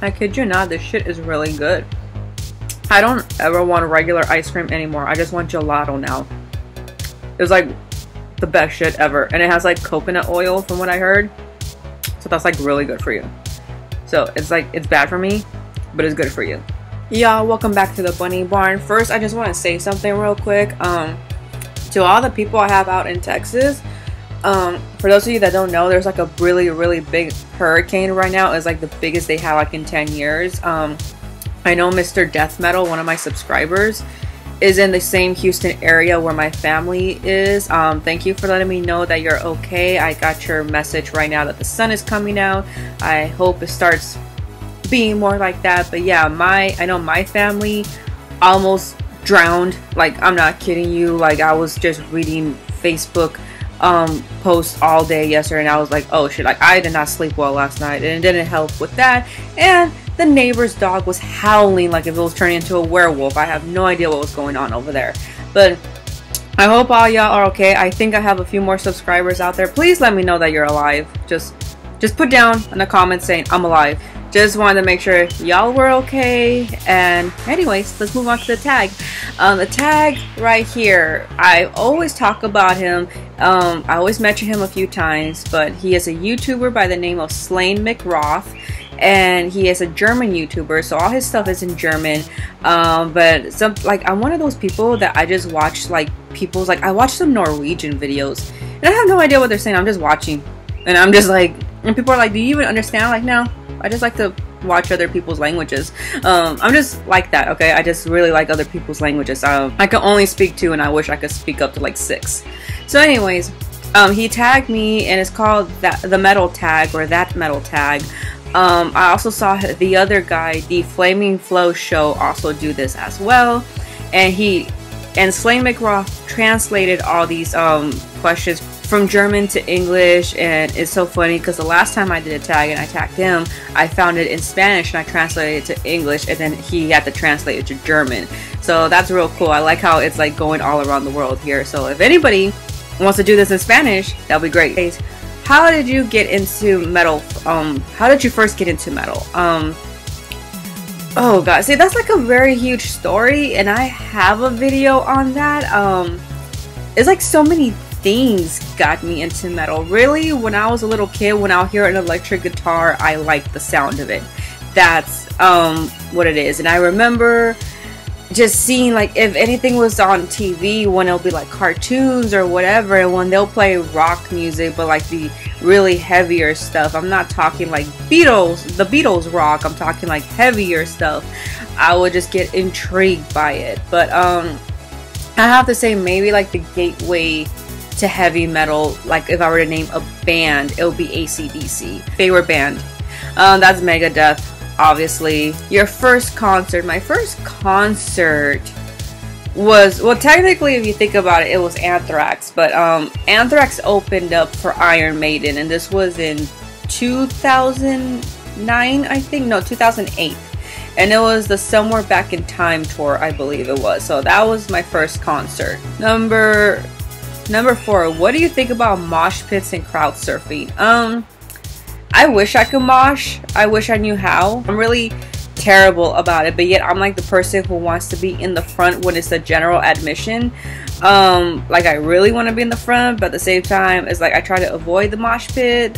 I kid you not, this shit is really good. I don't ever want regular ice cream anymore. I just want gelato now. It was like the best shit ever. And it has like coconut oil from what I heard. So that's like really good for you. So it's like, it's bad for me, but it's good for you. Y'all, welcome back to the Bunny Barn. First, I just want to say something real quick. To all the people I have out in Texas, for those of you that don't know, there's like a really big hurricane right now. It's like the biggest they have like in 10 years. I know Mr. Death Metal, one of my subscribers, is in the same Houston area where my family is. Thank you for letting me know that you're okay. I got your message right now that the sun is coming out. I hope it starts being more like that. But yeah, I know my family almost drowned. Like, I'm not kidding you. Like, I was just reading Facebook posts all day yesterday, and I was like, oh shit, like I did not sleep well last night, and it didn't help with that. And the neighbor's dog was howling like if it was turning into a werewolf. I have no idea what was going on over there, but I hope all y'all are okay. I think I have a few more subscribers out there. Please let me know that you're alive. Just put down in the comments saying I'm alive. Just wanted to make sure y'all were okay. And anyways, let's move on to the tag. The tag right here, I always talk about him. I always mention him a few times, but he is a YouTuber by the name of McRoth, and he is a German YouTuber, so all his stuff is in German. But some, like, I'm one of those people that I just watch like people's, like, I watch some Norwegian videos and I have no idea what they're saying. I'm just watching and I'm just like, and people are like, do you even understand? Like, no, I just like to watch other people's languages. I'm just like that, okay? I just really like other people's languages. I can only speak 2, and I wish I could speak up to like 6. So anyways, he tagged me, and it's called the metal tag, or that metal tag. I also saw the other guy, the Flaming Flow Show, also do this as well, and Slane McRoth translated all these questions from German to English. And it's so funny because the last time I did a tag and I tagged him, I found it in Spanish and I translated it to English, and then he had to translate it to German. So that's real cool. I like how it's like going all around the world here. So if anybody wants to do this in Spanish, that'll be great. How did you get into metal? How did you first get into metal? Oh god, see, that's like a very huge story, and I have a video on that. It's like so many things got me into metal. Really, when I was a little kid, when I would hear an electric guitar, I liked the sound of it. That's what it is. And I remember just seeing, like, if anything was on TV, when it'll be like cartoons or whatever, and when they'll play rock music, but like the really heavier stuff, I'm not talking like the Beatles rock, I'm talking like heavier stuff, I would just get intrigued by it. But I have to say, maybe like the gateway to heavy metal, like if I were to name a band, it would be AC/DC. Favorite band, that's Megadeth, obviously. Your first concert? My first concert was, well, technically if you think about it, it was Anthrax, but Anthrax opened up for Iron Maiden, and this was in 2009, I think. No, 2008. And it was the Somewhere Back in Time tour, I believe it was. So that was my first concert. Number 4, what do you think about mosh pits and crowd surfing? I wish I could mosh. I wish I knew how. I'm really terrible about it, but yet I'm like the person who wants to be in the front when it's the general admission. Like, I really want to be in the front, but at the same time, it's like I try to avoid the mosh pit.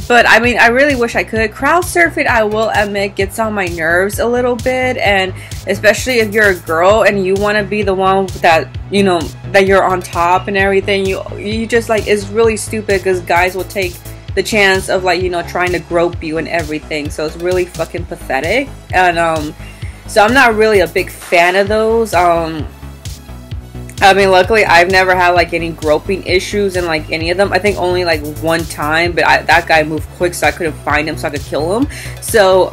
But I mean, I really wish I could. Crowd surfing, I will admit, gets on my nerves a little bit, and especially if you're a girl and you want to be the one that, you know, that you're on top and everything, you just, like, it's really stupid because guys will take the chance of, like, you know, trying to grope you and everything. So it's really fucking pathetic. And so I'm not really a big fan of those. I mean, luckily I've never had like any groping issues in like any of them. I think only like one time, but that guy moved quick, so I couldn't find him, so I could kill him. So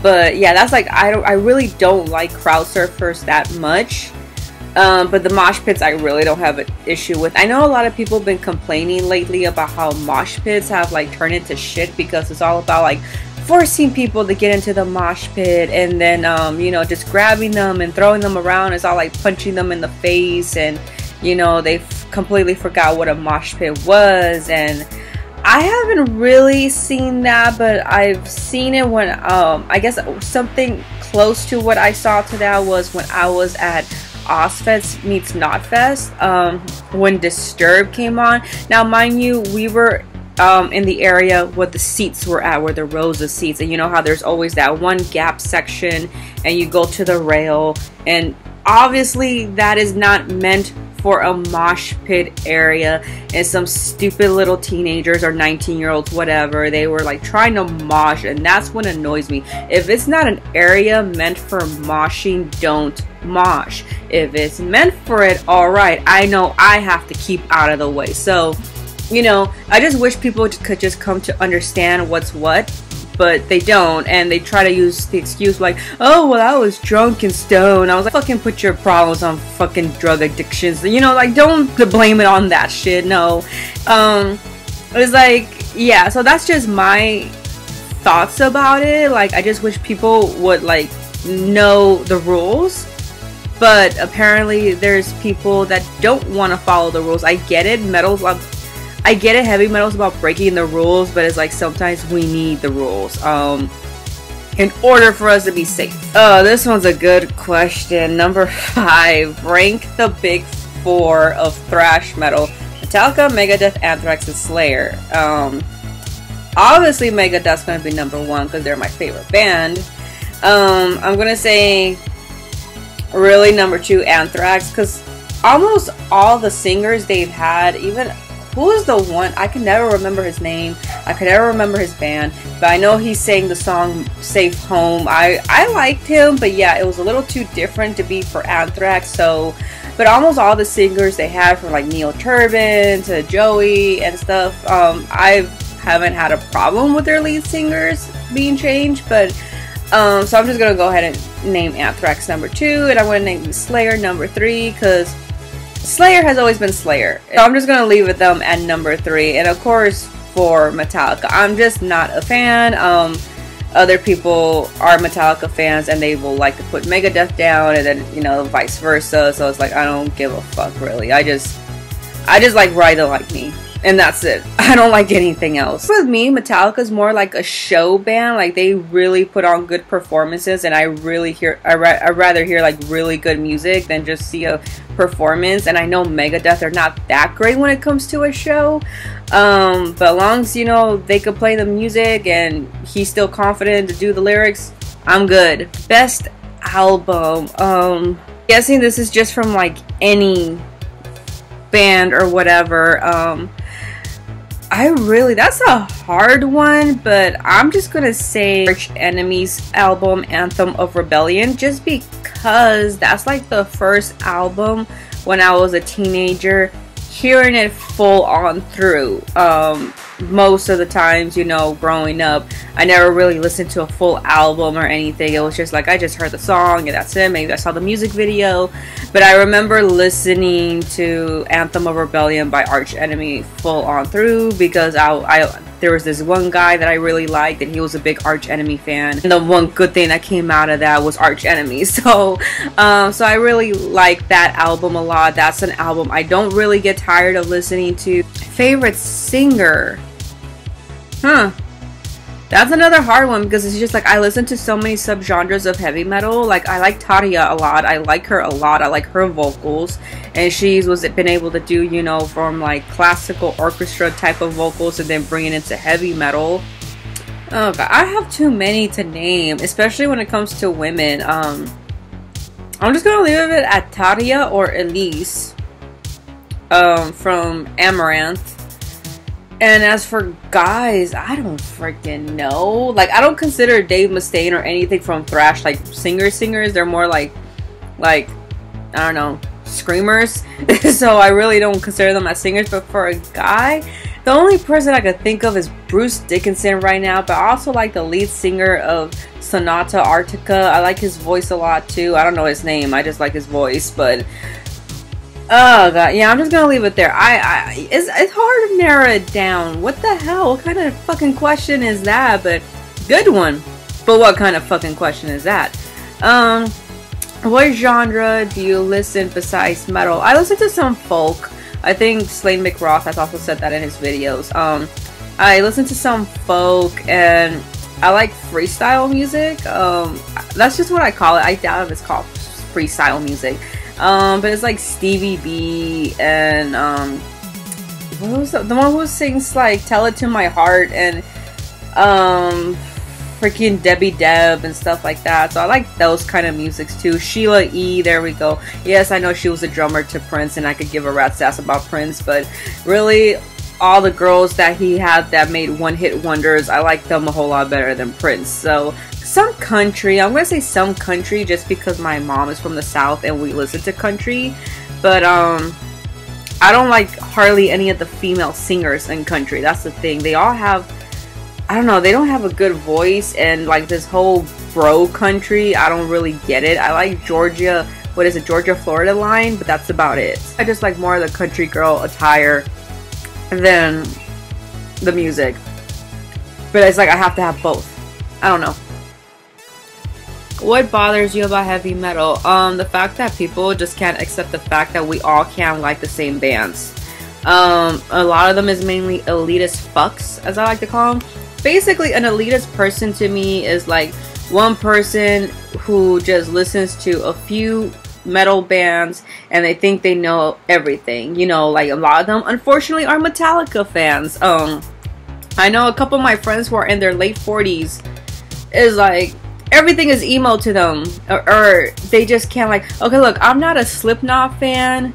but yeah, that's like, I really don't like crowd surfers that much. But the mosh pits, I really don't have an issue with. I know a lot of people have been complaining lately about how mosh pits have like turned into shit, because it's all about like forcing people to get into the mosh pit, and then you know, just grabbing them and throwing them around. It's all like punching them in the face, and you know, they completely forgot what a mosh pit was. And I haven't really seen that, but I've seen it when I guess something close to what I saw to that was when I was at Ozfest meets Knotfest, when Disturbed came on. Now mind you, we were in the area where the seats were at, where the rows of seats, and you know how there's always that one gap section and you go to the rail, and obviously that is not meant for a mosh pit area, and some stupid little teenagers or 19-year-olds, whatever, they were like trying to mosh, and that's what annoys me. If it's not an area meant for moshing, don't mosh. If it's meant for it, alright, I know I have to keep out of the way. So, you know, I just wish people could just come to understand what's what, but they don't, and they try to use the excuse like, oh, well, I was drunk and stoned. I was like, fucking put your problems on fucking drug addictions, you know, like, don't blame it on that shit. No. It was like, yeah, so that's just my thoughts about it. Like, I just wish people would like know the rules, but apparently there's people that don't want to follow the rules. I get it, I get it, heavy metal's about breaking the rules, but it's like sometimes we need the rules in order for us to be safe. Oh, this one's a good question. Number 5, rank the big 4 of thrash metal: Metallica, Megadeth, Anthrax, and Slayer. Obviously Megadeth's gonna be number 1 because they're my favorite band. I'm gonna say really number 2, Anthrax, because almost all the singers they've had, even who was the one? I can never remember his name. I can never remember his band, but I know he sang the song Safe Home. I liked him, but yeah, it was a little too different to be for Anthrax. So, but almost all the singers they had, from like Neil Turbin to Joey and stuff, I haven't had a problem with their lead singers being changed. But so I'm just gonna go ahead and name Anthrax number 2, and I'm gonna name Slayer number 3 because Slayer has always been Slayer. So I'm just gonna leave it them at number 3. And of course for Metallica, I'm just not a fan. Other people are Metallica fans and they will like to put Megadeth down, and then, you know, vice versa. So it's like, I don't give a fuck really. I just like Ride the Lightning, and that's it. I don't like anything else. With me, Metallica's more like a show band. Like, they really put on good performances, and I'd rather hear like really good music than just see a performance. And I know Megadeth are not that great when it comes to a show, but as long as, you know, they could play the music and he's still confident to do the lyrics, I'm good. Best album, guessing this is just from like any band or whatever. That's a hard one, but I'm just gonna say Arch Enemy's album Anthem of Rebellion, just because that's like the first album when I was a teenager, hearing it full on through. Most of the times, you know, growing up, I never really listened to a full album or anything. It was just like, I just heard the song and that's it. Maybe I saw the music video, but I remember listening to Anthem of Rebellion by Arch Enemy full on through because there was this one guy that I really liked, and he was a big Arch Enemy fan, and the one good thing that came out of that was Arch Enemy. So I really like that album a lot. That's an album I don't really get tired of listening to. Favorite singer? That's another hard one, because it's just like, I listen to so many subgenres of heavy metal. Like, I like Tadia a lot. I like her a lot. I like her vocals, and she's been able to do, you know, from like classical orchestra type of vocals and then bring it into heavy metal. Oh god, I have too many to name, especially when it comes to women. I'm just gonna leave it at Tadia or Elise from Amaranth. And as for guys, I don't freaking know. Like, I don't consider Dave Mustaine or anything from thrash like singers. They're more like I don't know, screamers. So I really don't consider them as singers. But for a guy, the only person I could think of is Bruce Dickinson right now. But I also like the lead singer of Sonata Arctica. I like his voice a lot too. I don't know his name, I just like his voice. But oh god, yeah, I'm just gonna leave it there. It's hard to narrow it down. What the hell? What kind of fucking question is that? But good one. But what kind of fucking question is that? What genre do you listen besides metal? I listen to some folk. I think Slade McRoth has also said that in his videos. I listen to some folk, and I like freestyle music. That's just what I call it. I doubt if it's called freestyle music. But it's like Stevie B and what was the one who sings like "Tell It to My Heart" and freaking Debbie Deb and stuff like that. So I like those kind of musics too. Sheila E. There we go. Yes, I know she was a drummer to Prince, and I could give a rat's ass about Prince, but really, all the girls that he had that made one-hit wonders, I like them a whole lot better than Prince. So some country, I'm gonna say some country just because my mom is from the South and we listen to country, but I don't like hardly any of the female singers in country. That's the thing. They all have, I don't know, they don't have a good voice, and like this whole bro country, I don't really get it. I like Georgia, what is it, Georgia Florida line, but that's about it. I just like more of the country girl attire than the music, but it's like I have to have both. I don't know. What bothers you about heavy metal? The fact that people just can't accept the fact that we all can't like the same bands. A lot of them is mainly elitist fucks, as I like to call them. Basically, an elitist person to me is like one person who just listens to a few metal bands and they think they know everything. You know, like a lot of them unfortunately are Metallica fans. I know a couple of my friends who are in their late 40s is like everything is emo to them, or they just can't, like, okay, look, I'm not a Slipknot fan,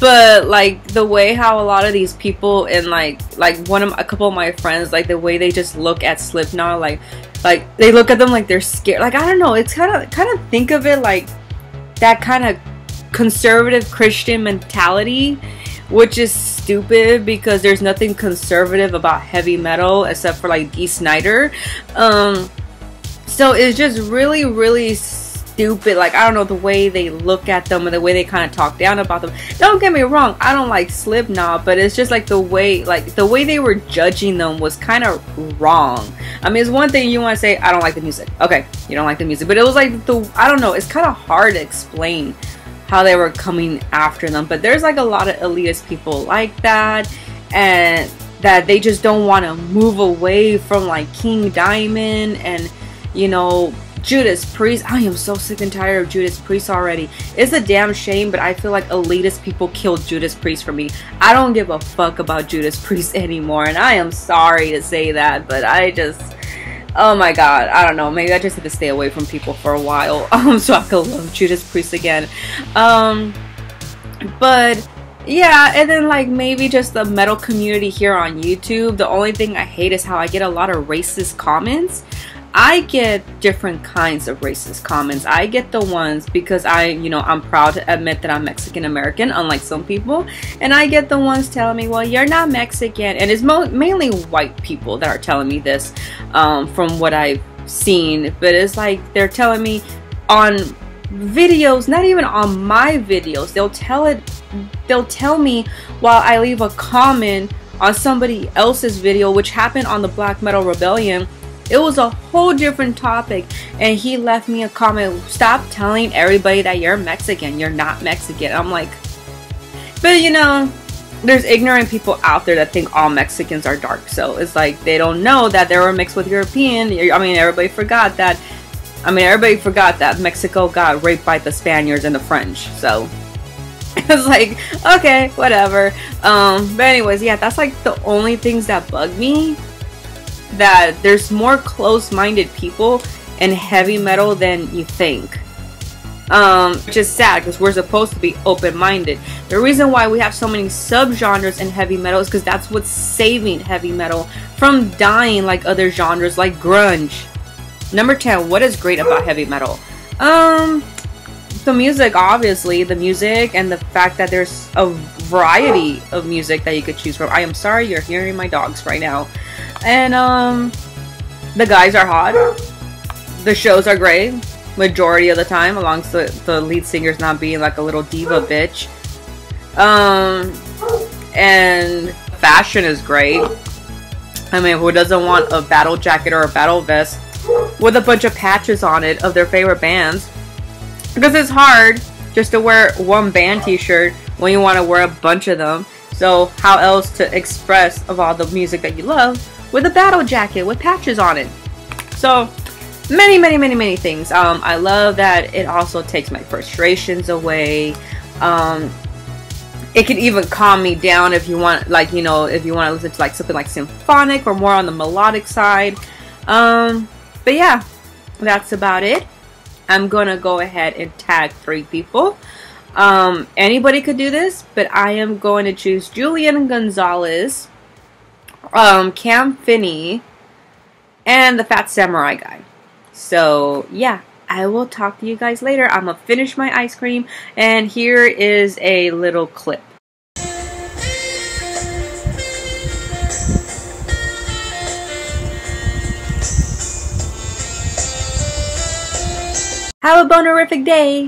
but like the way how a lot of these people and like a couple of my friends, like the way they just look at Slipknot, like they look at them like they're scared. Like, I don't know, it's kind of think of it like that kind of conservative Christian mentality, which is stupid because there's nothing conservative about heavy metal except for like Dee Snider. So it's just really, really stupid. Like, I don't know, the way they look at them and the way they kind of talk down about them. Don't get me wrong, I don't like Slipknot, but it's just like the way they were judging them was kind of wrong. I mean, it's one thing you want to say, I don't like the music. Okay, you don't like the music, but it was like I don't know, it's kind of hard to explain how they were coming after them. But there's like a lot of elitist people like that, and that they just don't want to move away from like King Diamond and, you know, Judas Priest. I am so sick and tired of Judas Priest already. It's a damn shame, but I feel like elitist people killed Judas Priest for me. I don't give a fuck about Judas Priest anymore, and I am sorry to say that, but I just, oh my god, I don't know, maybe I just have to stay away from people for a while so I can love Judas Priest again. But yeah, and then like maybe just the metal community here on YouTube. The only thing I hate is how I get a lot of racist comments. I get different kinds of racist comments. I get the ones because I'm proud to admit that I'm Mexican American, unlike some people. And I get the ones telling me, well, you're not Mexican. And it's mainly white people that are telling me this, from what I've seen. But it's like they're telling me on videos, not even on my videos. They'll tell me while I leave a comment on somebody else's video, which happened on the Black Metal Rebellion. It was a whole different topic, and he left me a comment, stop telling everybody that you're Mexican, you're not Mexican. I'm like, but you know, there's ignorant people out there that think all Mexicans are dark, so it's like they don't know that they were mixed with European. Everybody forgot that Mexico got raped by the Spaniards and the French, so it's like, okay, whatever. But anyways, yeah, that's like the only things that bug me. That there's more close-minded people in heavy metal than you think, which is sad because we're supposed to be open-minded. The reason why we have so many subgenres in heavy metal is because that's what's saving heavy metal from dying like other genres like grunge. Number 10, what is great about heavy metal? The music, obviously, the music, and the fact that there's a variety of music that you could choose from. I am sorry, you're hearing my dogs right now. And the guys are hot, the shows are great majority of the time, alongside the lead singer's not being like a little diva bitch. And fashion is great. I mean, who doesn't want a battle jacket or a battle vest with a bunch of patches on it of their favorite bands? Because it's hard just to wear one band t-shirt when you want to wear a bunch of them. So how else to express of all the music that you love with a battle jacket with patches on it. So many things. I love that it also takes my frustrations away. It can even calm me down if you want, like, you know, if you want to listen to like something like symphonic or more on the melodic side. But yeah, that's about it. I'm gonna go ahead and tag 3 people. Anybody could do this, but I am going to choose Julian Gonzalez, Cam Finney, and the Fat Samurai guy. So yeah, I will talk to you guys later. I'm gonna finish my ice cream, and here is a little clip. Have a bonerific day!